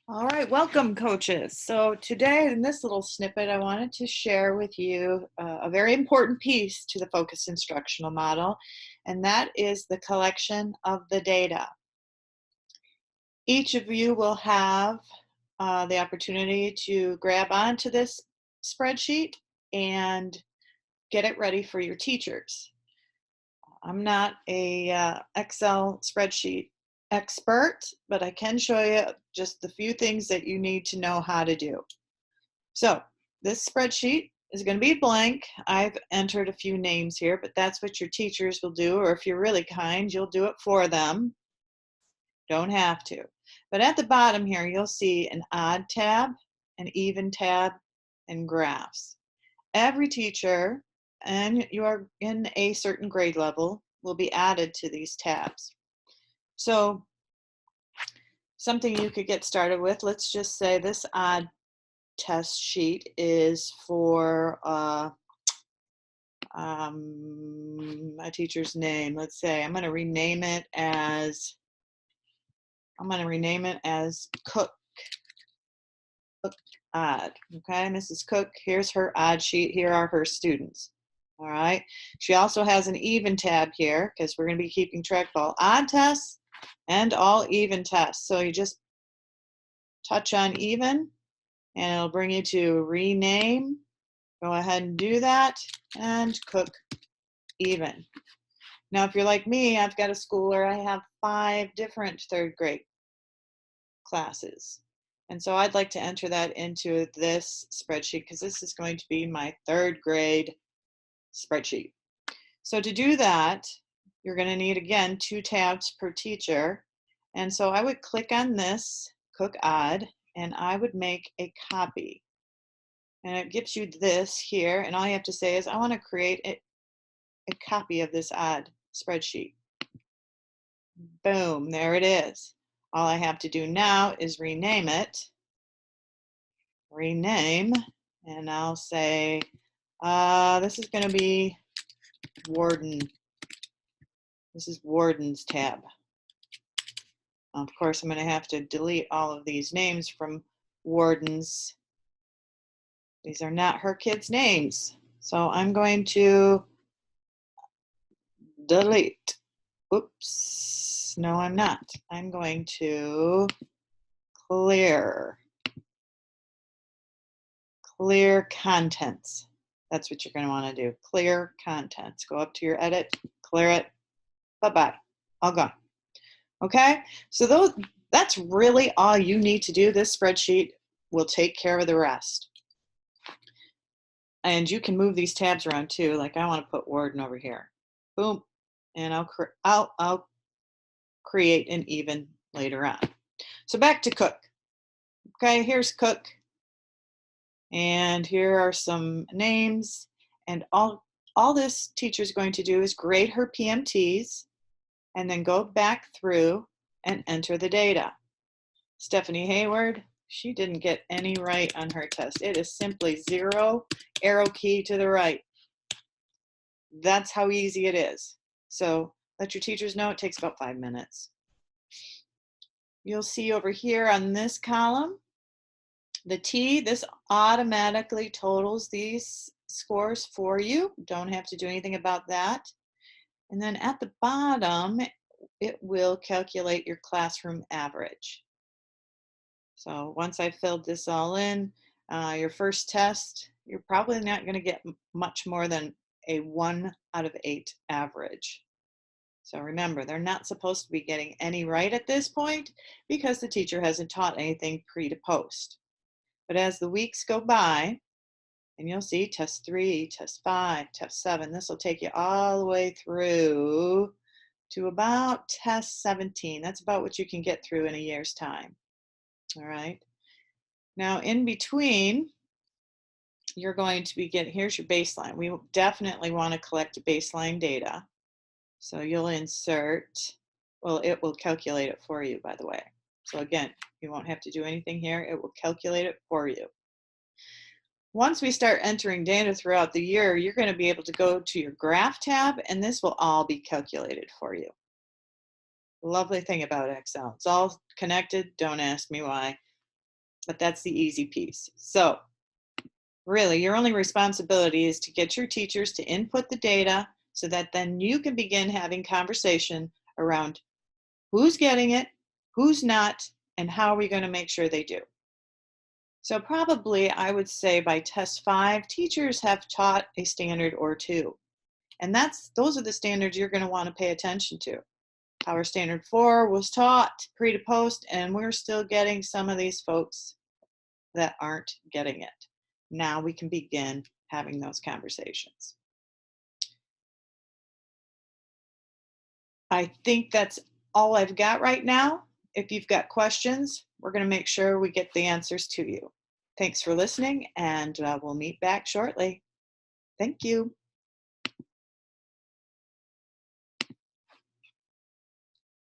All right, welcome coaches. So today in this little snippet, I wanted to share with you a very important piece to the focused instructional model, and that is the collection of the data. Each of you will have the opportunity to grab onto this spreadsheet and get it ready for your teachers. I'm not a Excel spreadsheet expert, but I can show you just the few things that you need to know how to do. So this spreadsheet is going to be blank. I've entered a few names here, but that's what your teachers will do, or if you're really kind, you'll do it for them. Don't have to. But at the bottom here, you'll see an odd tab, an even tab, and graphs. Every teacher, and you are in a certain grade level, will be added to these tabs. So something you could get started with, let's just say this odd test sheet is for a teacher's name. Let's say I'm going to rename it as Cook Odd. Okay, Mrs. Cook, here's her odd sheet. Here are her students. All right. She also has an even tab here because we're going to be keeping track of all odd tests and all even tests. So you just touch on even and it'll bring you to rename. Go ahead and do that and Cook even. Now, if you're like me, I've got a school where I have 5 different third grade classes. And so I'd like to enter that into this spreadsheet because this is going to be my third grade spreadsheet. So to do that, you're going to need, again, 2 tabs per teacher. And so I would click on this, Cook Odd, and I would make a copy. And it gives you this here, and all you have to say is, I want to create a copy of this odd spreadsheet. Boom, there it is. All I have to do now is rename it. Rename, and I'll say, this is going to be Warden. This is Warden's tab. Of course, I'm going to have to delete all of these names from Warden's. These are not her kids' names. So I'm going to delete. Oops. No, I'm not. I'm going to clear contents. That's what you're going to want to do. Clear contents. Go up to your edit, clear it. Bye-bye. All gone. Okay? So that's really all you need to do. This spreadsheet will take care of the rest. And you can move these tabs around too. Like I want to put Warden over here. Boom. And I'll create an even later on. So back to Cook. Okay, here's Cook. And here are some names. And all this teacher is going to do is grade her PMTs and then go back through and enter the data. Stephanie Hayward, she didn't get any right on her test. It is simply 0, arrow key to the right. That's how easy it is. So let your teachers know it takes about 5 minutes. You'll see over here on this column, the T, this automatically totals these scores for you. Don't have to do anything about that. And then at the bottom, it will calculate your classroom average. So once I filled this all in, your first test, you're probably not going to get much more than a 1 out of 8 average. So remember, they're not supposed to be getting any right at this point because the teacher hasn't taught anything pre to post. But as the weeks go by, and you'll see test 3, test 5, test 7, this will take you all the way through to about test 17. That's about what you can get through in a year's time. All right. Now in between, you're going to be getting, here's your baseline. We definitely want to collect baseline data. So you'll insert, well, it will calculate it for you, by the way. So again, you won't have to do anything here. It will calculate it for you. Once we start entering data throughout the year, you're going to be able to go to your graph tab, and this will all be calculated for you. Lovely thing about Excel. It's all connected. Don't ask me why. but that's the easy piece. So really, your only responsibility is to get your teachers to input the data so that then you can begin having conversation around who's getting it, who's not, and how are we going to make sure they do. So probably I would say by test 5, teachers have taught a standard or two. And those are the standards you're going to want to pay attention to. Our standard 4 was taught pre to post, and we're still getting some of these folks that aren't getting it. Now we can begin having those conversations. I think that's all I've got right now. If you've got questions, we're going to make sure we get the answers to you. Thanks for listening, and we'll meet back shortly. Thank you.